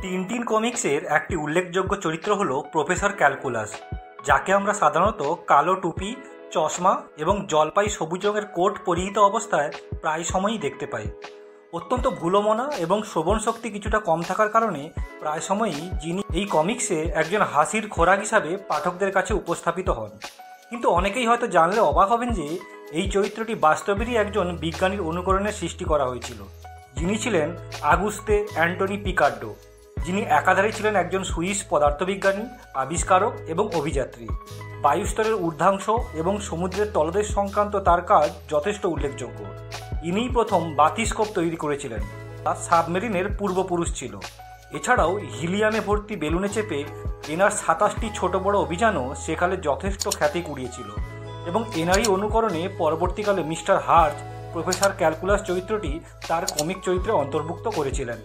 Tintin কমিক্সের একটি উল্লেখযোগ্য চরিত্র হলো প্রফেসর ক্যালকুলাস, যাকে আমরা সাধারণত কালো টুপি, চশমা এবং জলপাই সবুজ রঙের কোট পরিহিত অবস্থায় প্রায় সময়ই দেখতে পাই। অত্যন্ত ভুলোমনা এবং শ্রবণ শক্তি কিছুটা কম থাকার কারণে প্রায় সময়ই যিনি এই কমিক্সে একজন হাসির খোরাক হিসাবে পাঠকদের কাছে উপস্থাপিত হন। কিন্তু অনেকেই হয়তো জানলে অবাক হবেন যে এই চরিত্রটি বাস্তবেরই একজন বিজ্ঞানীর অনুকরণে সৃষ্টি করা হয়েছিল, যিনি ছিলেন আগুস্তে অ্যান্টনি পিকার্ডো, যিনি একাধারে ছিলেন একজন সুইস পদার্থবিজ্ঞানী, আবিষ্কারক এবং অভিযাত্রী। বায়ুস্তরের ঊর্ধ্বাংশ এবং সমুদ্রের তলদেশ সংক্রান্ত তার কাজ যথেষ্ট উল্লেখযোগ্য। ইনিই প্রথম বাতিস্কোপ তৈরি করেছিলেন, তা সাবমেরিনের পূর্বপুরুষ ছিল। এছাড়াও হিলিয়ামে ভর্তি বেলুনে চেপে এনার 27টি ছোট বড় অভিযানও সেকালে যথেষ্ট খ্যাতি কুড়িয়েছিল এবং এনারই অনুকরণে পরবর্তীকালে মিস্টার হার্জ প্রফেসর ক্যালকুলাস চরিত্রটি তার কমিক চরিত্রে অন্তর্ভুক্ত করেছিলেন।